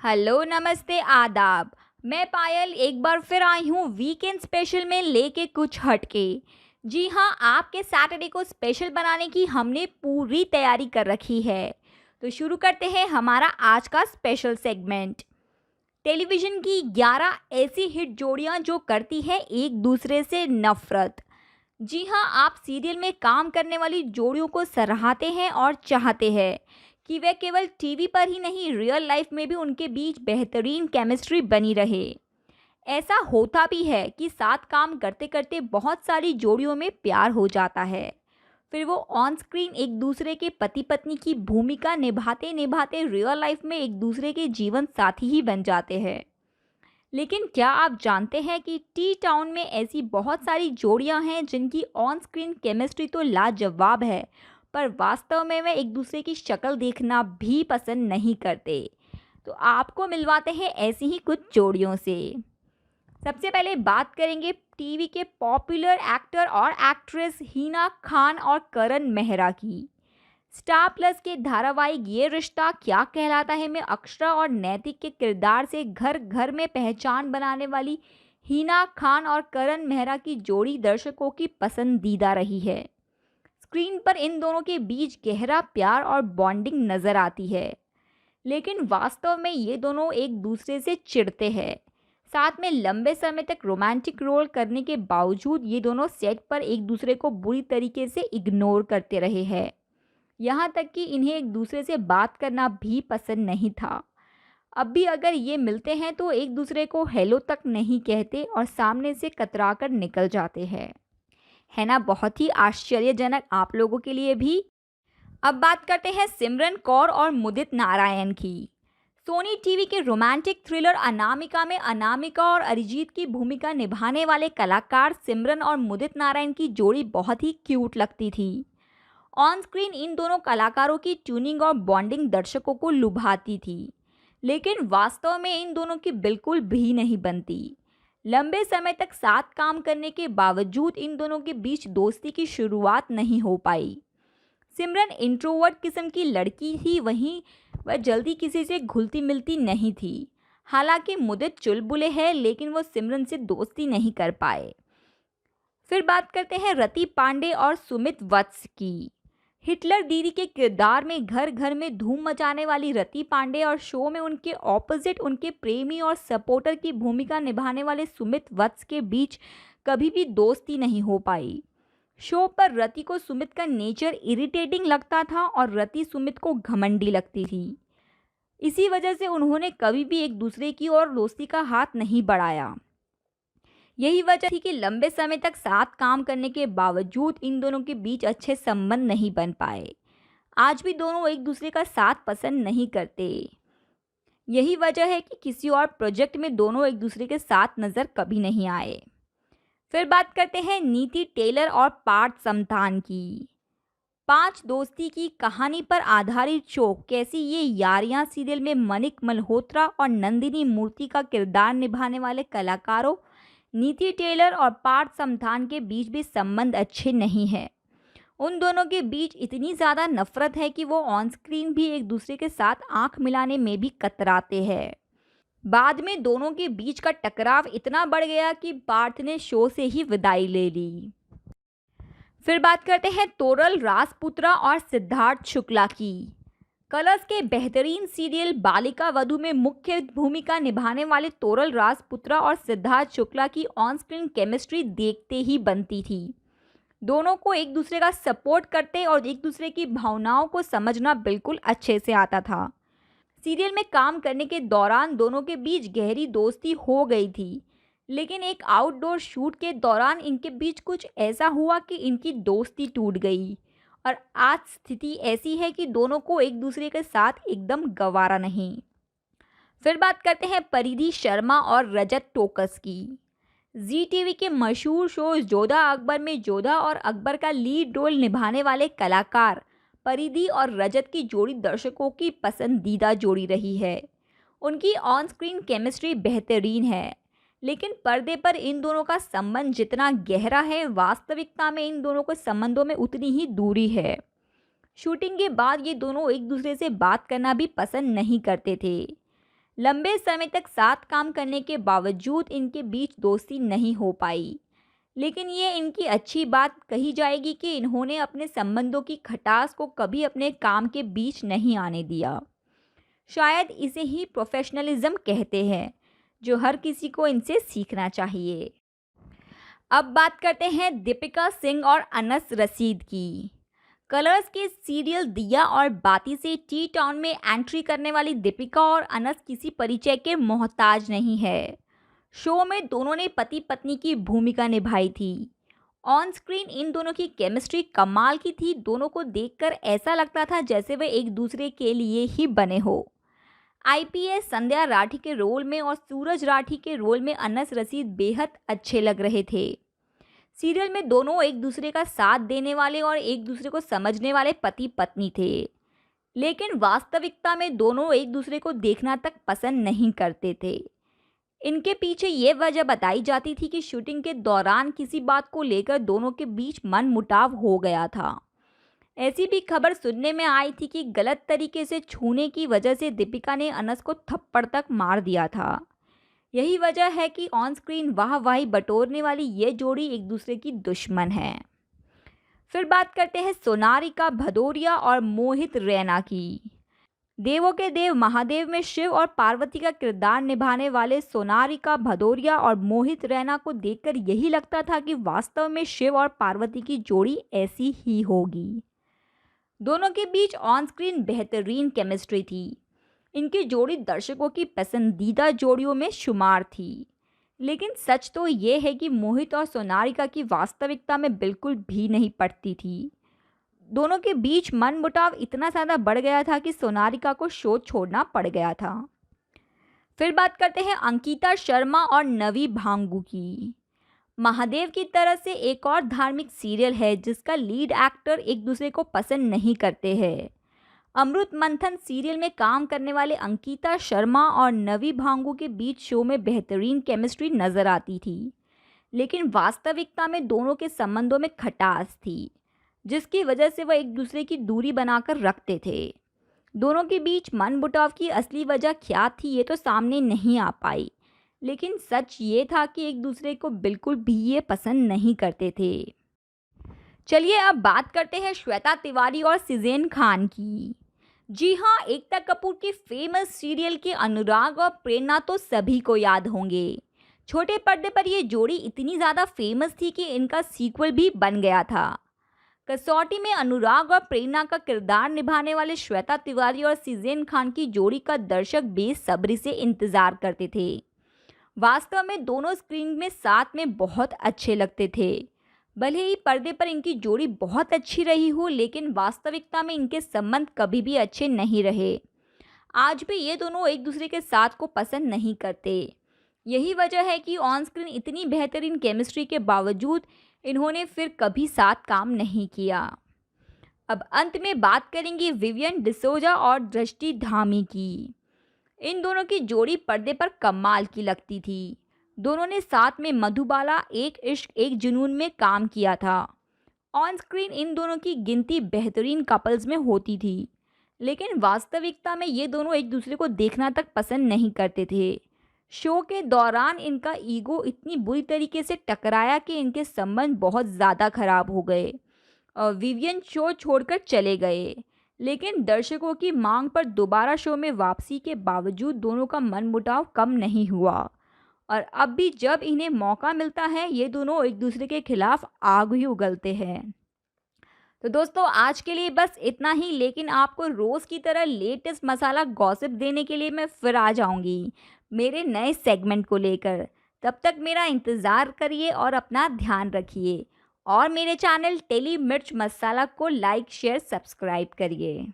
Hello, नमस्ते, आदाब। मैं पायल एक बार फिर आई हूँ वीकेंड स्पेशल में लेके कुछ हटके। जी हाँ, आपके सैटरडे को स्पेशल बनाने की हमने पूरी तैयारी कर रखी है। तो शुरू करते हैं हमारा आज का स्पेशल सेगमेंट। टेलीविज़न की 11 ऐसी हिट जोड़ियाँ जो करती है एक दूसरे से नफ़रत। जी हाँ, आप सीरियल में काम करने वाली जोड़ियों को सराहते हैं और चाहते हैं कि वे केवल टीवी पर ही नहीं, रियल लाइफ में भी उनके बीच बेहतरीन केमिस्ट्री बनी रहे। ऐसा होता भी है कि साथ काम करते करते बहुत सारी जोड़ियों में प्यार हो जाता है। फिर वो ऑन स्क्रीन एक दूसरे के पति पत्नी की भूमिका निभाते निभाते रियल लाइफ में एक दूसरे के जीवन साथी ही बन जाते हैं। लेकिन क्या आप जानते हैं कि टी टाउन में ऐसी बहुत सारी जोड़ियां हैं जिनकी ऑन स्क्रीन केमिस्ट्री तो लाजवाब है, पर वास्तव में वे एक दूसरे की शक्ल देखना भी पसंद नहीं करते। तो आपको मिलवाते हैं ऐसी ही कुछ जोड़ियों से। सबसे पहले बात करेंगे टीवी के पॉपुलर एक्टर और एक्ट्रेस हिना खान और करण मेहरा की। स्टार प्लस के धारावाहिक ये रिश्ता क्या कहलाता है में अक्षरा और नैतिक के किरदार से घर घर में पहचान बनाने वाली हिना खान और करण मेहरा की जोड़ी दर्शकों की पसंदीदा रही है। स्क्रीन पर इन दोनों के बीच गहरा प्यार और बॉन्डिंग नजर आती है, लेकिन वास्तव में ये दोनों एक दूसरे से चिढ़ते हैं। साथ में लंबे समय तक रोमांटिक रोल करने के बावजूद ये दोनों सेट पर एक दूसरे को बुरी तरीके से इग्नोर करते रहे हैं। यहाँ तक कि इन्हें एक दूसरे से बात करना भी पसंद नहीं था। अब भी अगर ये मिलते हैं तो एक दूसरे को हेलो तक नहीं कहते और सामने से कतरा कर निकल जाते हैं। है ना, बहुत ही आश्चर्यजनक आप लोगों के लिए भी। अब बात करते हैं सिमरन कौर और मुदित नारायण की। सोनी टीवी के रोमांटिक थ्रिलर अनामिका में अनामिका और अरिजीत की भूमिका निभाने वाले कलाकार सिमरन और मुदित नारायण की जोड़ी बहुत ही क्यूट लगती थी। ऑन स्क्रीन इन दोनों कलाकारों की ट्यूनिंग और बॉन्डिंग दर्शकों को लुभाती थी, लेकिन वास्तव में इन दोनों की बिल्कुल भी नहीं बनती। लंबे समय तक साथ काम करने के बावजूद इन दोनों के बीच दोस्ती की शुरुआत नहीं हो पाई। सिमरन इंट्रोवर्ट किस्म की लड़की थी, वहीं वह जल्दी किसी से घुलती मिलती नहीं थी। हालांकि मुदित चुलबुले है, लेकिन वो सिमरन से दोस्ती नहीं कर पाए। फिर बात करते हैं रति पांडे और सुमित वत्स की। हिटलर दीदी के किरदार में घर घर में धूम मचाने वाली रति पांडे और शो में उनके ऑपोजिट उनके प्रेमी और सपोर्टर की भूमिका निभाने वाले सुमित वत्स के बीच कभी भी दोस्ती नहीं हो पाई। शो पर रति को सुमित का नेचर इरिटेटिंग लगता था और रति सुमित को घमंडी लगती थी। इसी वजह से उन्होंने कभी भी एक दूसरे की ओर दोस्ती का हाथ नहीं बढ़ाया। यही वजह थी कि लंबे समय तक साथ काम करने के बावजूद इन दोनों के बीच अच्छे संबंध नहीं बन पाए। आज भी दोनों एक दूसरे का साथ पसंद नहीं करते। यही वजह है कि किसी और प्रोजेक्ट में दोनों एक दूसरे के साथ नज़र कभी नहीं आए। फिर बात करते हैं नीति टेलर और पार्थ समतान की। पांच दोस्ती की कहानी पर आधारित शो कैसी ये यारियां सीरियल में मनिक मल्होत्रा और नंदिनी मूर्ति का किरदार निभाने वाले कलाकारों नीति टेलर और पार्थ समथान के बीच भी संबंध अच्छे नहीं हैं। उन दोनों के बीच इतनी ज़्यादा नफरत है कि वो ऑन स्क्रीन भी एक दूसरे के साथ आंख मिलाने में भी कतराते हैं। बाद में दोनों के बीच का टकराव इतना बढ़ गया कि पार्थ ने शो से ही विदाई ले ली। फिर बात करते हैं तोरल राजपुत्रा और सिद्धार्थ शुक्ला की। कलर्स के बेहतरीन सीरियल बालिका वधू में मुख्य भूमिका निभाने वाले तोरल राजपुत्रा और सिद्धार्थ शुक्ला की ऑन स्क्रीन केमिस्ट्री देखते ही बनती थी। दोनों को एक दूसरे का सपोर्ट करते और एक दूसरे की भावनाओं को समझना बिल्कुल अच्छे से आता था। सीरियल में काम करने के दौरान दोनों के बीच गहरी दोस्ती हो गई थी, लेकिन एक आउटडोर शूट के दौरान इनके बीच कुछ ऐसा हुआ कि इनकी दोस्ती टूट गई और आज स्थिति ऐसी है कि दोनों को एक दूसरे के साथ एकदम गवारा नहीं। फिर बात करते हैं परिधि शर्मा और रजत टोकस की। जी टीवी के मशहूर शो जोधा अकबर में जोधा और अकबर का लीड रोल निभाने वाले कलाकार परिधि और रजत की जोड़ी दर्शकों की पसंदीदा जोड़ी रही है। उनकी ऑन स्क्रीन केमिस्ट्री बेहतरीन है, लेकिन पर्दे पर इन दोनों का संबंध जितना गहरा है, वास्तविकता में इन दोनों के संबंधों में उतनी ही दूरी है। शूटिंग के बाद ये दोनों एक दूसरे से बात करना भी पसंद नहीं करते थे। लंबे समय तक साथ काम करने के बावजूद इनके बीच दोस्ती नहीं हो पाई। लेकिन ये इनकी अच्छी बात कही जाएगी कि इन्होंने अपने संबंधों की खटास को कभी अपने काम के बीच नहीं आने दिया। शायद इसे ही प्रोफेशनलिज्म कहते हैं, जो हर किसी को इनसे सीखना चाहिए। अब बात करते हैं दीपिका सिंह और अनस रशीद की। कलर्स के सीरियल दिया और बाती से टी टाउन में एंट्री करने वाली दीपिका और अनस किसी परिचय के मोहताज नहीं है। शो में दोनों ने पति पत्नी की भूमिका निभाई थी। ऑन स्क्रीन इन दोनों की केमिस्ट्री कमाल की थी। दोनों को देखकर ऐसा लगता था जैसे वे एक दूसरे के लिए ही बने हो। आईपीएस संध्या राठी के रोल में और सूरज राठी के रोल में अनस रशीद बेहद अच्छे लग रहे थे। सीरियल में दोनों एक दूसरे का साथ देने वाले और एक दूसरे को समझने वाले पति पत्नी थे। लेकिन वास्तविकता में दोनों एक दूसरे को देखना तक पसंद नहीं करते थे। इनके पीछे ये वजह बताई जाती थी कि शूटिंग के दौरान किसी बात को लेकर दोनों के बीच मनमुटाव हो गया था। ऐसी भी खबर सुनने में आई थी कि गलत तरीके से छूने की वजह से दीपिका ने अनस को थप्पड़ तक मार दिया था। यही वजह है कि ऑन स्क्रीन वाहवाही बटोरने वाली ये जोड़ी एक दूसरे की दुश्मन है। फिर बात करते हैं सोनारिका भदौरिया और मोहित रैना की। देवों के देव महादेव में शिव और पार्वती का किरदार निभाने वाले सोनारिका भदौरिया और मोहित रैना को देखकर यही लगता था कि वास्तव में शिव और पार्वती की जोड़ी ऐसी ही होगी। दोनों के बीच ऑन स्क्रीन बेहतरीन केमिस्ट्री थी। इनकी जोड़ी दर्शकों की पसंदीदा जोड़ियों में शुमार थी। लेकिन सच तो ये है कि मोहित और सोनारिका की वास्तविकता में बिल्कुल भी नहीं पटती थी। दोनों के बीच मनमुटाव इतना ज़्यादा बढ़ गया था कि सोनारिका को शो छोड़ना पड़ गया था। फिर बात करते हैं अंकिता शर्मा और नवी भांगू की। महादेव की तरह से एक और धार्मिक सीरियल है जिसका लीड एक्टर एक दूसरे को पसंद नहीं करते हैं। अमृत मंथन सीरियल में काम करने वाले अंकिता शर्मा और नवी भांगू के बीच शो में बेहतरीन केमिस्ट्री नजर आती थी। लेकिन वास्तविकता में दोनों के संबंधों में खटास थी, जिसकी वजह से वह एक दूसरे की दूरी बनाकर रखते थे। दोनों के बीच मनमुटाव की असली वजह क्या थी ये तो सामने नहीं आ पाई। लेकिन सच ये था कि एक दूसरे को बिल्कुल भी ये पसंद नहीं करते थे। चलिए अब बात करते हैं श्वेता तिवारी और सिजेन खान की। जी हाँ, एकता कपूर के फेमस सीरियल के अनुराग और प्रेरणा तो सभी को याद होंगे। छोटे पर्दे पर ये जोड़ी इतनी ज़्यादा फेमस थी कि इनका सीक्वल भी बन गया था। कसौटी में अनुराग और प्रेरणा का किरदार निभाने वाले श्वेता तिवारी और सिजेन खान की जोड़ी का दर्शक बेसब्री से इंतजार करते थे। वास्तव में दोनों स्क्रीन में साथ में बहुत अच्छे लगते थे। भले ही पर्दे पर इनकी जोड़ी बहुत अच्छी रही हो, लेकिन वास्तविकता में इनके संबंध कभी भी अच्छे नहीं रहे। आज भी ये दोनों एक दूसरे के साथ को पसंद नहीं करते। यही वजह है कि ऑन स्क्रीन इतनी बेहतरीन केमिस्ट्री के बावजूद इन्होंने फिर कभी साथ काम नहीं किया। अब अंत में बात करेंगे विवियन डिसोजा और दृष्टि धामी की। इन दोनों की जोड़ी पर्दे पर कमाल की लगती थी। दोनों ने साथ में मधुबाला एक इश्क एक जुनून में काम किया था। ऑन स्क्रीन इन दोनों की गिनती बेहतरीन कपल्स में होती थी, लेकिन वास्तविकता में ये दोनों एक दूसरे को देखना तक पसंद नहीं करते थे। शो के दौरान इनका ईगो इतनी बुरी तरीके से टकराया कि इनके संबंध बहुत ज़्यादा खराब हो गए और विवियन शो छोड़कर चले गए। लेकिन दर्शकों की मांग पर दोबारा शो में वापसी के बावजूद दोनों का मनमुटाव कम नहीं हुआ और अब भी जब इन्हें मौका मिलता है ये दोनों एक दूसरे के खिलाफ आग ही उगलते हैं। तो दोस्तों आज के लिए बस इतना ही, लेकिन आपको रोज़ की तरह लेटेस्ट मसाला गॉसिप देने के लिए मैं फिर आ जाऊंगी मेरे नए सेगमेंट को लेकर। तब तक मेरा इंतज़ार करिए और अपना ध्यान रखिए और मेरे चैनल टेली मिर्च मसाला को लाइक शेयर सब्सक्राइब करिए।